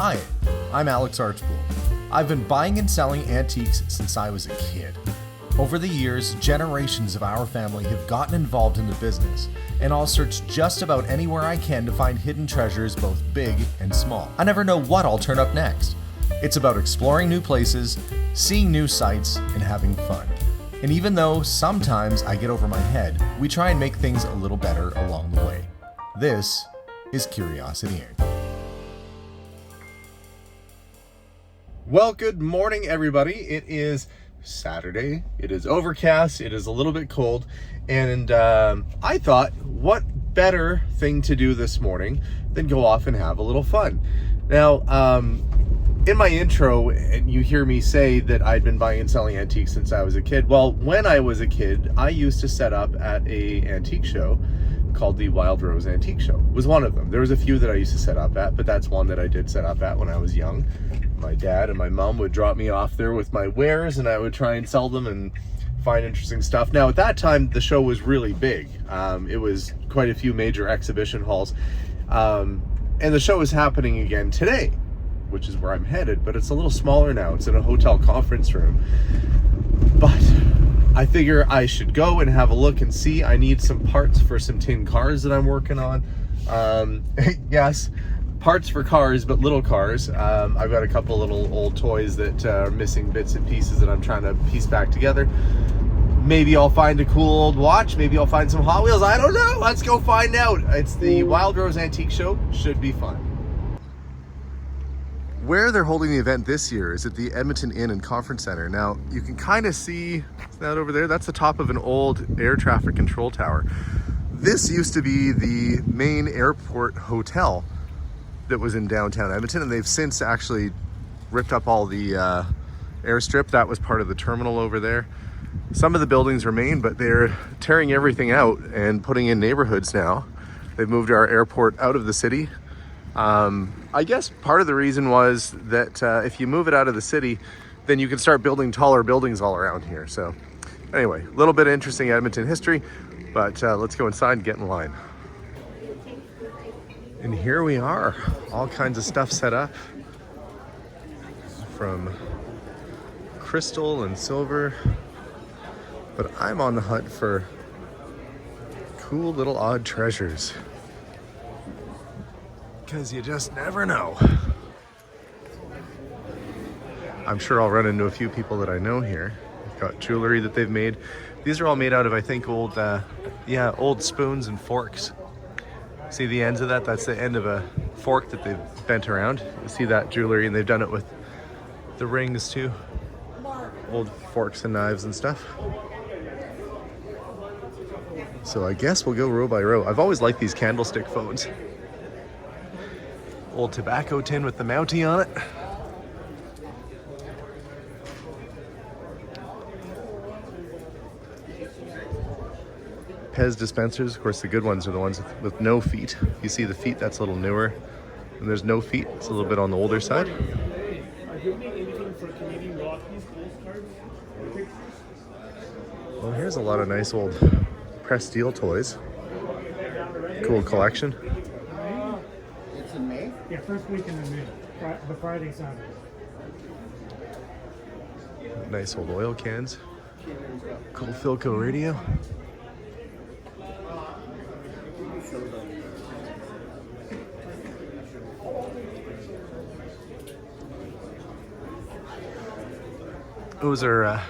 Hi, I'm Alex Archbold. I've been buying and selling antiques since I was a kid. Over the years, generations of our family have gotten involved in the business, and I'll search just about anywhere I can to find hidden treasures both big and small. I never know what I'll turn up next. It's about exploring new places, seeing new sights, and having fun. And even though sometimes I get over my head, we try and make things a little better along the way. This is Curiosity Inc. Well, good morning, everybody. It is Saturday. It is overcast. It is a little bit cold. And I thought, what better thing to do this morning than go off and have a little fun? Now, in my intro, you hear me say that I'd been buying and selling antiques since I was a kid. Well, when I was a kid, I used to set up at an antique show called the Wild Rose Antique Show. It was one of them. There was a few that I used to set up at, but that's one that I did set up at when I was young. My dad and my mom would drop me off there with my wares, and I would try and sell them and find interesting stuff. Now, at that time, the show was really big. It was quite a few major exhibition halls. And the show is happening again today, which is where I'm headed, but it's a little smaller now. It's in a hotel conference room. But I figure I should go and have a look and see. I need some parts for some tin cars that I'm working on. Yes, parts for cars, but little cars. I've got a couple little old toys that are missing bits and pieces that I'm trying to piece back together. Maybe I'll find a cool old watch. Maybe I'll find some Hot Wheels. I don't know. Let's go find out. It's the Wild Rose Antique Show. Should be fun. Where they're holding the event this year is at the Edmonton Inn and Conference Center. Now, you can kind of see that over there. That's the top of an old air traffic control tower. This used to be the main airport hotel that was in downtown Edmonton, and they've since actually ripped up all the airstrip. That was part of the terminal over there. Some of the buildings remain, but they're tearing everything out and putting in neighborhoods now. They've moved our airport out of the city. I guess part of the reason was that if you move it out of the city, then you can start building taller buildings all around here. So anyway, a little bit of interesting Edmonton history, but let's go inside and get in line. And here we are, all kinds of stuff set up, from crystal and silver, but I'm on the hunt for cool little odd treasures, because you just never know. I'm sure I'll run into a few people that I know here. They've got jewelry that they've made. These are all made out of, I think, old spoons and forks. See the ends of that? That's the end of a fork that they've bent around. You see that jewelry, and they've done it with the rings too. Old forks and knives and stuff. So I guess we'll go row by row. I've always liked these candlestick phones. Old tobacco tin with the Mountie on it. Pez dispensers, of course the good ones are the ones with no feet. You see the feet, that's a little newer. And there's no feet, it's a little bit on the older side. Well, here's a lot of nice old pressed steel toys. Cool collection. It's in May? Yeah, first week in May. The Friday, Saturday. Nice old oil cans. Cool Philco radio. Those are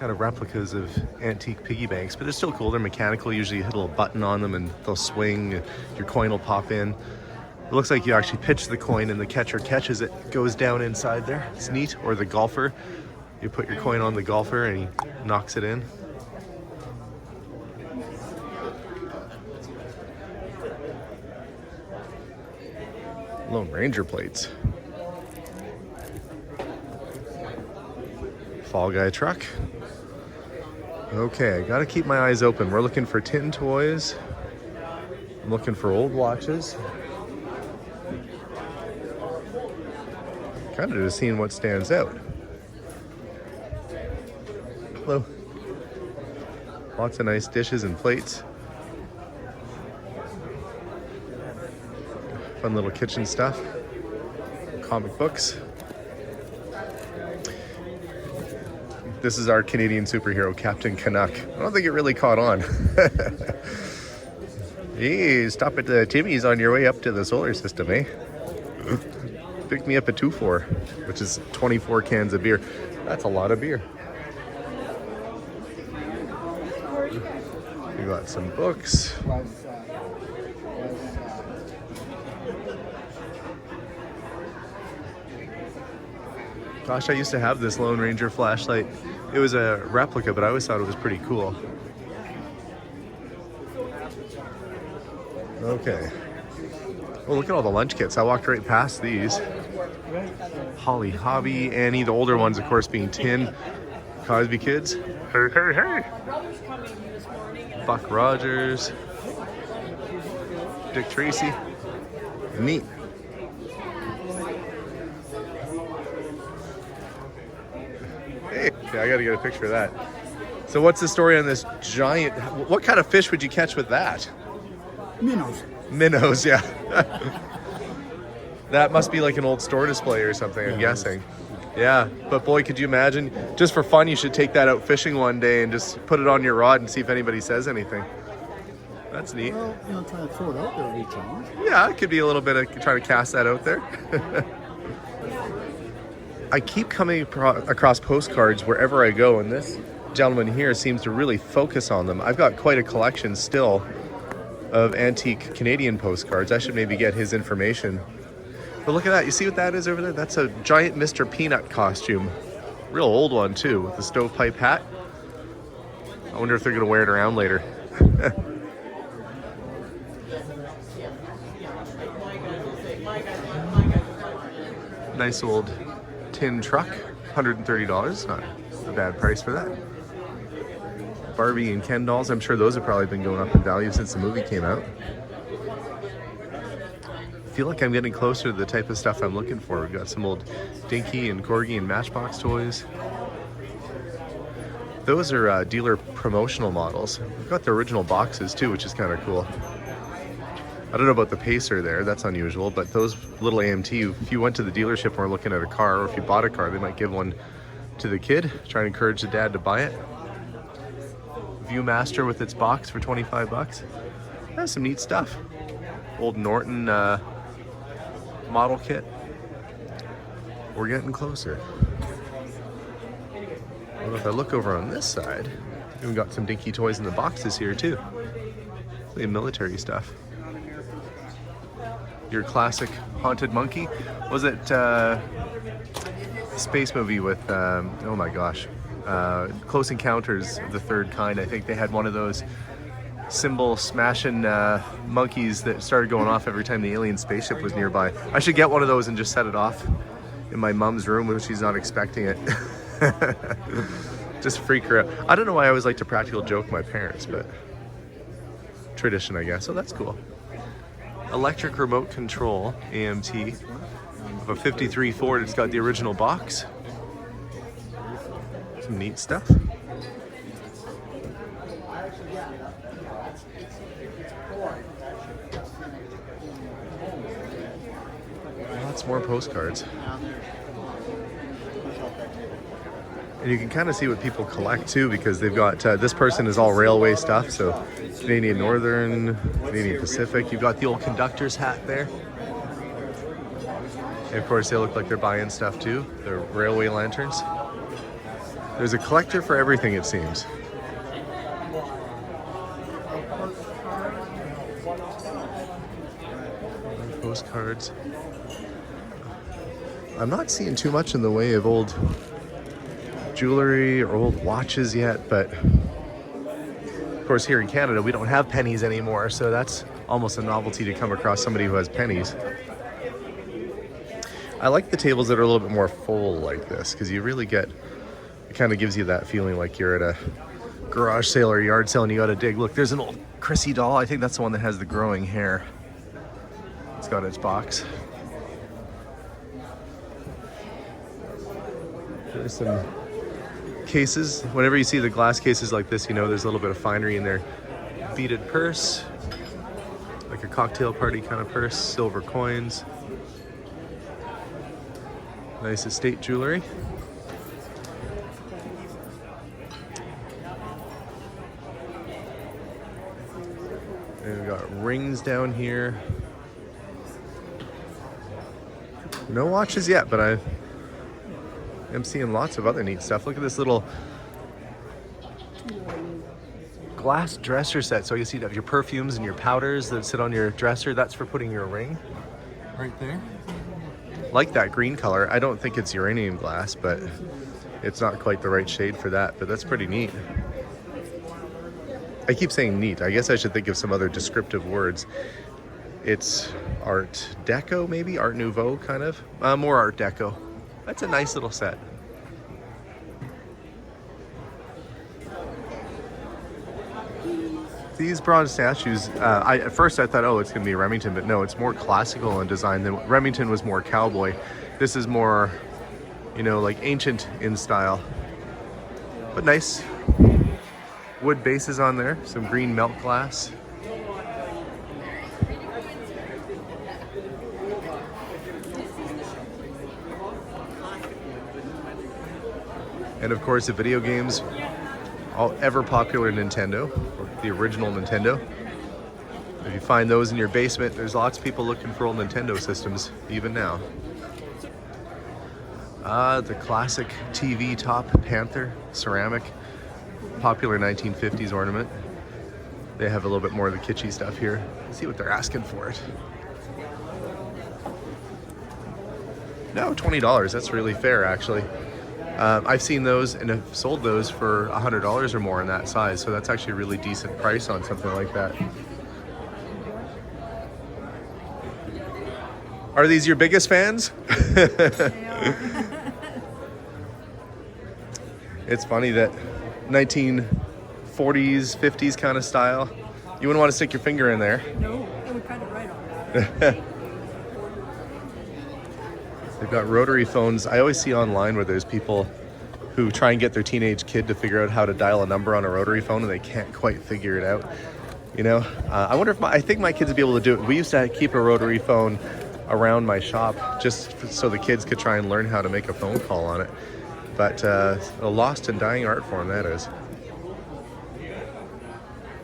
kind of replicas of antique piggy banks, but they're still cool. They're mechanical. Usually you hit a little button on them and they'll swing. Your coin will pop in. It looks like you actually pitch the coin and the catcher catches it, goes down inside there. It's neat. Or the golfer. You put your coin on the golfer and he knocks it in. Lone Ranger plates. Fall Guy truck. Okay, I gotta keep my eyes open. We're looking for tin toys. I'm looking for old watches. Kind of just seeing what stands out. Hello. Lots of nice dishes and plates. Fun little kitchen stuff. comic books. This is our Canadian superhero, Captain Canuck. I don't think it really caught on. Hey, stop at the Timmy's on your way up to the solar system, eh? Pick me up a 2-4, which is 24 cans of beer. That's a lot of beer. We got some books. Gosh, I used to have this Lone Ranger flashlight. It was a replica, but I always thought it was pretty cool. Okay. Oh, look at all the lunch kits. I walked right past these. Holly Hobby, Annie, the older ones, of course, being Tin, Cosby Kids. Hey, hey, hey! Buck Rogers, Dick Tracy. Neat. Hey, okay, I gotta get a picture of that. So what's the story on this giant, what kind of fish would you catch with that? Minnows. Minnows, yeah. That must be like an old store display or something, I'm guessing. Yeah, but boy, could you imagine, just for fun, you should take that out fishing one day and just put it on your rod and see if anybody says anything. That's neat. Well, trying to throw it out there every time. Yeah, it could be a little bit of trying to cast that out there. I keep coming across postcards wherever I go, and this gentleman here seems to really focus on them. I've got quite a collection still of antique Canadian postcards. I should maybe get his information. But look at that. You see what that is over there? That's a giant Mr. Peanut costume. Real old one, too, with the stovepipe hat. I wonder if they're going to wear it around later. Nice old tin truck. $130. Not a bad price for that. Barbie and Ken dolls. I'm sure those have probably been going up in value since the movie came out. I feel like I'm getting closer to the type of stuff I'm looking for. We've got some old Dinky and Corgi and Matchbox toys. Those are dealer promotional models. We've got the original boxes too, which is kind of cool. I don't know about the Pacer there, that's unusual, but those little AMT, if you went to the dealership and were looking at a car, or if you bought a car, they might give one to the kid, try to encourage the dad to buy it. Viewmaster with its box for 25 bucks. That's some neat stuff. Old Norton model kit. We're getting closer. Well, if I look over on this side, we've got some dinky toys in the boxes here too. The military stuff. Your classic haunted monkey. Was it space movie with oh my gosh, Close Encounters of the Third Kind? I think they had one of those cymbal smashing monkeys that started going off every time the alien spaceship was nearby. I should get one of those and just set it off in my mom's room when she's not expecting it. Just freak her out. I don't know why I always like to practical joke my parents, but tradition, I guess. So that's cool. Electric remote control AMT of a 53 Ford. It's got the original box. Some neat stuff. Lots more postcards. And you can kind of see what people collect too, because they've got, this person is all railway stuff, so Canadian Northern, Canadian Pacific. You've got the old conductor's hat there. And of course they look like they're buying stuff too, the railway lanterns. There's a collector for everything, it seems. Postcards. I'm not seeing too much in the way of old jewelry or old watches yet, but of course here in Canada we don't have pennies anymore, so that's almost a novelty to come across somebody who has pennies. I like the tables that are a little bit more full like this, because you really get, it kind of gives you that feeling like you're at a garage sale or yard sale and you gotta dig. Look, there's an old Chrissy doll. I think that's the one that has the growing hair. It's got its box. There's some cases. Whenever you see the glass cases like this, you know there's a little bit of finery in there. Beaded purse, like a cocktail party kind of purse. Silver coins. Nice estate jewelry. And we've got rings down here. No watches yet, but I am seeing lots of other neat stuff. Look at this little glass dresser set. So you see, you have your perfumes and your powders that sit on your dresser. That's for putting your ring right there. Like that green color. I don't think it's uranium glass, but it's not quite the right shade for that, but that's pretty neat. I keep saying neat. I guess I should think of some other descriptive words. It's Art Deco, maybe? Art Nouveau, kind of? More Art Deco. That's a nice little set. These bronze statues, at first I thought, oh, it's going to be Remington, but no, it's more classical in design. Remington was more cowboy. This is more, you know, like ancient in style. But nice wood bases on there, some green melt glass. And of course the video games, all ever popular Nintendo, or the original Nintendo. If you find those in your basement, there's lots of people looking for old Nintendo systems, even now. The classic TV top Panther, ceramic, popular 1950s ornament. They have a little bit more of the kitschy stuff here. Let's see what they're asking for it. No, $20, that's really fair actually. I've seen those and have sold those for $100 or more in that size, so that's actually a really decent price on something like that. Are these your biggest fans? They are. It's funny that 1940s, 50s kind of style, you wouldn't want to stick your finger in there. No, it would cut it right off. They've got rotary phones. I always see online where there's people who try and get their teenage kid to figure out how to dial a number on a rotary phone and they can't quite figure it out. You know, I wonder if I think my kids would be able to do it. We used to keep a rotary phone around my shop just so the kids could try and learn how to make a phone call on it. But a lost and dying art form, that is.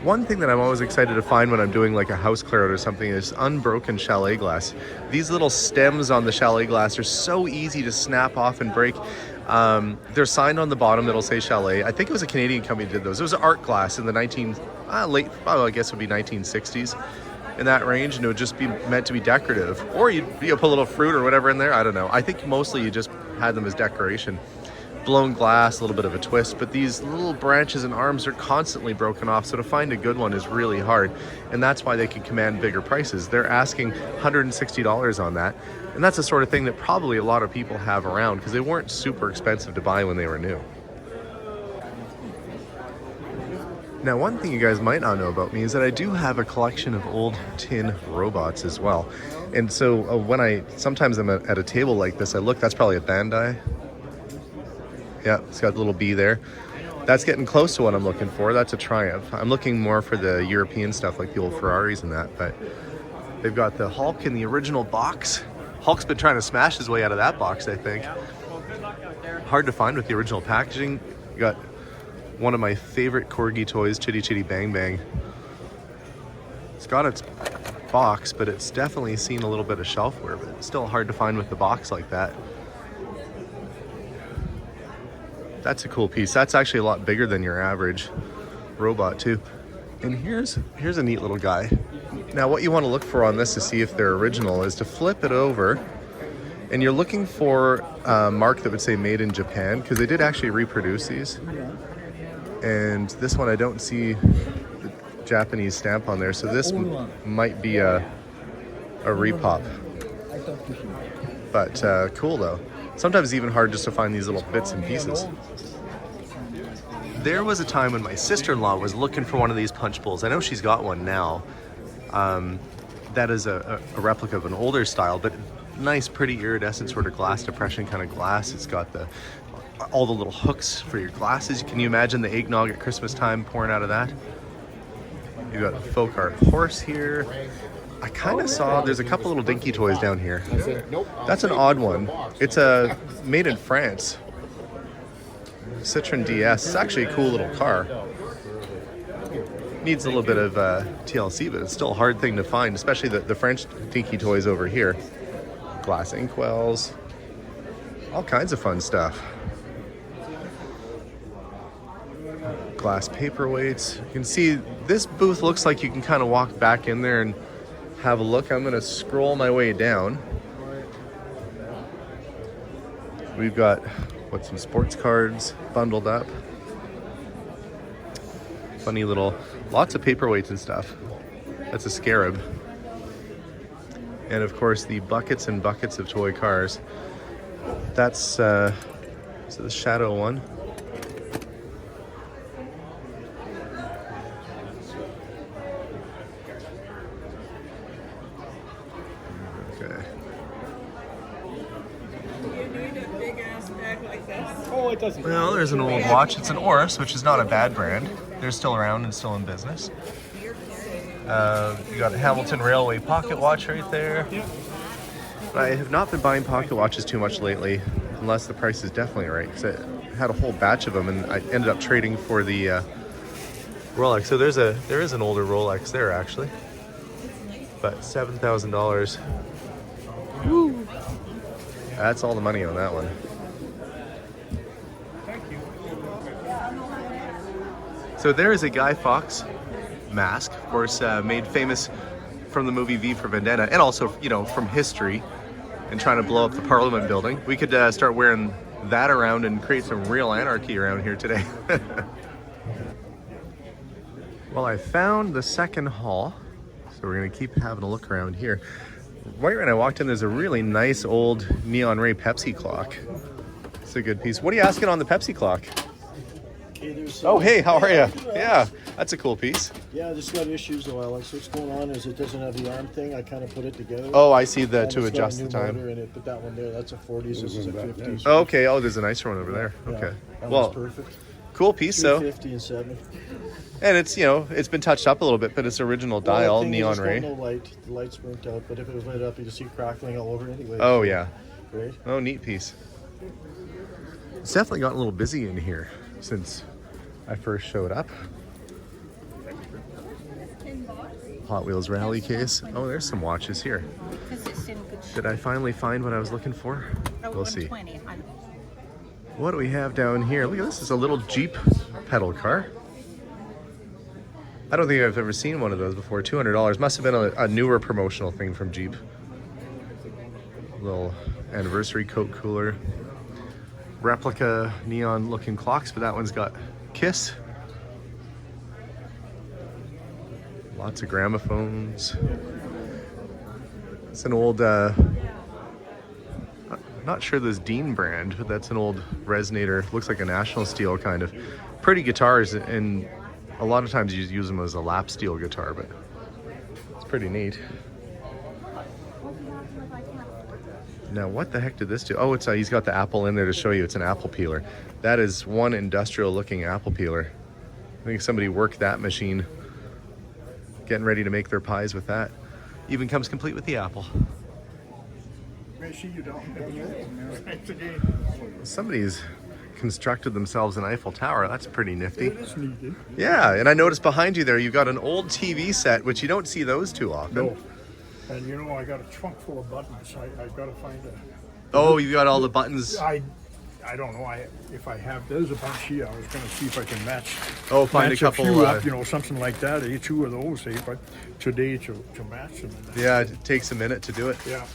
One thing that I'm always excited to find when I'm doing like a house clear out or something is unbroken Chalet glass. These little stems on the Chalet glass are so easy to snap off and break. They're signed on the bottom that'll say Chalet. I think it was a Canadian company that did those. It was art glass in the I guess it would be 1960s, in that range, and it would just be meant to be decorative. Or you'd put a little fruit or whatever in there, I don't know. I think mostly you just had them as decoration. Blown glass, a little bit of a twist, but these little branches and arms are constantly broken off, so to find a good one is really hard, and that's why they can command bigger prices. They're asking $160 on that, and that's the sort of thing that probably a lot of people have around because they weren't super expensive to buy when they were new. Now, one thing you guys might not know about me is that I do have a collection of old tin robots as well, and so when sometimes I'm at a table like this, I look, that's probably a Bandai. Yeah, it's got the little B there. That's getting close to what I'm looking for. That's a Triumph. I'm looking more for the European stuff like the old Ferraris and that, but they've got the Hulk in the original box. Hulk's been trying to smash his way out of that box, I think. Hard to find with the original packaging. You got one of my favorite Corgi toys, Chitty Chitty Bang Bang. It's got its box, but it's definitely seen a little bit of shelf wear, but it's still hard to find with the box like that. That's a cool piece. That's actually a lot bigger than your average robot too. And here's a neat little guy. Now what you want to look for on this to see if they're original is to flip it over, and you're looking for a mark that would say made in Japan, because they did actually reproduce these. And this one I don't see the Japanese stamp on there, so this might be a repop. But cool though. Sometimes it's even hard just to find these little bits and pieces. There was a time when my sister-in-law was looking for one of these punch bowls. I know she's got one now. That is a replica of an older style, but nice, pretty iridescent sort of glass depression kind of glass. It's got all the little hooks for your glasses. Can you imagine the eggnog at Christmas time pouring out of that? You got a folk art horse here. I kind of saw there's a couple little dinky toys down here. I said, nope. That's an odd one. It's made in France. Citroen DS. It's actually a cool little car. Needs a little bit of TLC, but it's still a hard thing to find, especially the French dinky toys over here. Glass inkwells. All kinds of fun stuff. Glass paperweights. You can see this booth looks like you can kind of walk back in there and have a look. I'm going to scroll my way down. We've got some sports cards bundled up. Funny little, lots of paperweights and stuff. That's a scarab. And of course the buckets and buckets of toy cars. That's so the Shadow one. Okay. You need a big ass bag like this. Oh, it doesn't. Well, there's an old watch. It's an Oris, which is not a bad brand. They're still around and still in business. You got a Hamilton Railway pocket watch right there. I have not been buying pocket watches too much lately, unless the price is definitely right, because I had a whole batch of them and I ended up trading for the Rolex. So there is an older Rolex there actually, but $7,000. That's all the money on that one. So there is a Guy Fawkes mask, of course, made famous from the movie V for Vendetta, and also, you know, from history and trying to blow up the Parliament building. We could start wearing that around and create some real anarchy around here today. Well, I found the second hall, so we're gonna keep having a look around here. Right when I walked in, there's a really nice old neon ray Pepsi clock. It's a good piece. What are you asking on the Pepsi clock? Oh, hey, how are you? Yeah, that's a cool piece. Yeah, this got issues a while. Like, so what's going on is it doesn't have the arm thing. I kind of put it together. Oh, I see that, And to it's got a adjust the new time. motor in it, but that one there, that's a 40s. This is a 50s. Okay, oh, there's a nicer one over there. Yeah, Okay. that Well, one's perfect. cool piece, so. 350 and 70. And it's, you know, it's been touched up a little bit, but it's original dial, Well, the thing is, neon it's got ray. no light. The light's burnt out, but if it was lit up, you can see crackling all over anyway. Oh, yeah. Right? Oh, neat piece. It's definitely gotten a little busy in here since I first showed up. Hot Wheels rally case. Oh, there's some watches here. Did I finally find what I was looking for? We'll see. What do we have down here? Look at this. It's a little Jeep pedal car. I don't think I've ever seen one of those before. $200. Must have been a newer promotional thing from Jeep. Little anniversary Coke cooler. Replica neon looking clocks, but that one's got Kiss. Lots of gramophones. It's an old, not sure this Dean brand, but that's an old resonator. Looks like a National Steel kind of. Pretty guitars, and a lot of times you use them as a lap steel guitar, but it's pretty neat. Now, what the heck did this do? Oh, it's he's got the apple in there to show you it's an apple peeler. That is one industrial looking apple peeler. I think somebody worked that machine, getting ready to make their pies with that. Even comes complete with the apple. Somebody's constructed themselves an Eiffel Tower. That's pretty nifty. It is needed. Yeah, and I noticed behind you there, you've got an old TV set, which you don't see those too often. No. And you know, I got a trunk full of buttons. I got to find a. Oh, you've got all the buttons. I don't know. If I have, there's a bunch here. I was going to see if I can match. Oh, find match a couple. few up, you know, something like that. Two of those, but today to match them. Yeah, it takes a minute to do it. Yeah.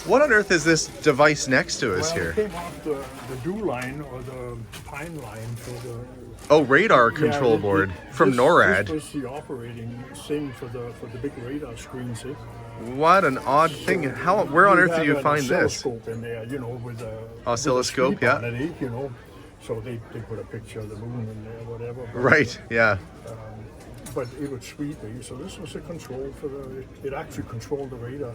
What on earth is this device next to us Well, here? it came off the dew line or the pine line for the. Oh, radar control board from NORAD. This was the operating thing for the big radar screen. See? What an odd thing. Where on earth did you find this? Oscilloscope in there, you know, with a Oscilloscope, with a sweep yeah. on it, you know. So they put a picture of the moon in there, whatever. But, Right, yeah. but it would sweep me. So this was a control for it actually controlled the radar.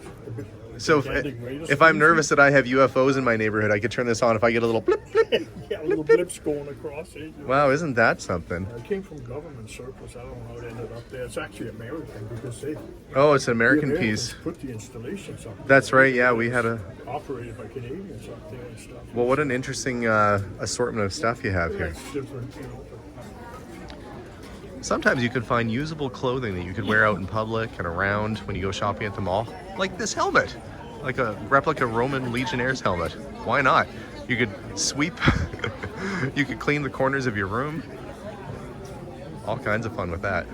So if I'm nervous that I have UFOs in my neighborhood, I could turn this on if I get a little blip, blip. Yeah, little blips going across it. Wow, isn't that something? It came from government surplus. I don't know how it ended up there. It's actually American because they. Oh, it's an American the Americans piece. put the installations up. That's right. Yeah, we had a. Operated by Canadians up there and stuff. Well, what an interesting assortment of stuff you have here. It's different, you know. Sometimes you can find usable clothing that you could wear out in public and around when you go shopping at the mall. Like this helmet, like a replica Roman Legionnaire's helmet. Why not? You could sweep, you could clean the corners of your room. All kinds of fun with that.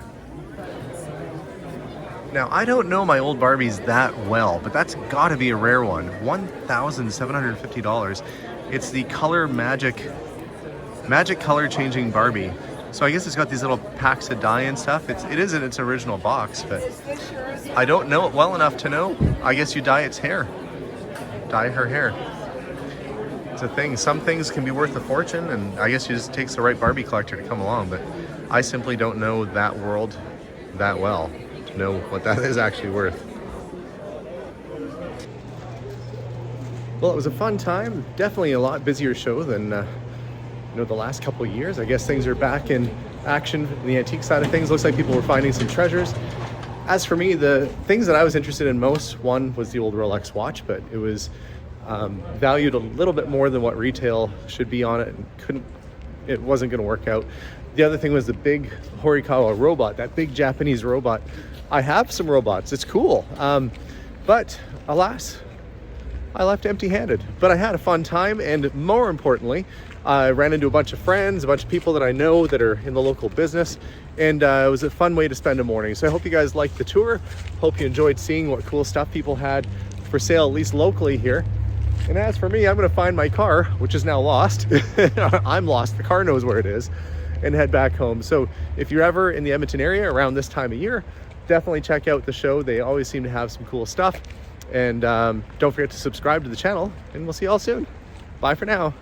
Now, I don't know my old Barbies that well, but that's gotta be a rare one. $1,750. It's the Color Magic color changing Barbie. So I guess it's got these little packs of dye and stuff. It is in its original box, but I don't know it well enough to know. I guess you dye its hair. Dye her hair. It's a thing. Some things can be worth a fortune, and I guess it just takes the right Barbie collector to come along, but I simply don't know that world that well to know what that is actually worth. Well, it was a fun time. Definitely a lot busier show than the last couple of years. I guess things are back in action in the antique side of things. Looks like people were finding some treasures. As for me, the things that I was interested in most, one was the old Rolex watch, but it was valued a little bit more than what retail should be on it, and it wasn't going to work out. The other thing was the big Horikawa robot, that big Japanese robot. I have some robots, it's cool, but alas, I left empty-handed. But I had a fun time, and more importantly, I ran into a bunch of friends, a bunch of people that I know that are in the local business, and it was a fun way to spend a morning. So I hope you guys liked the tour. Hope you enjoyed seeing what cool stuff people had for sale, at least locally here. And as for me, I'm gonna find my car, which is now lost. I'm lost, the car knows where it is, and head back home. So if you're ever in the Edmonton area around this time of year, definitely check out the show. They always seem to have some cool stuff. And don't forget to subscribe to the channel, and we'll see you all soon. Bye for now.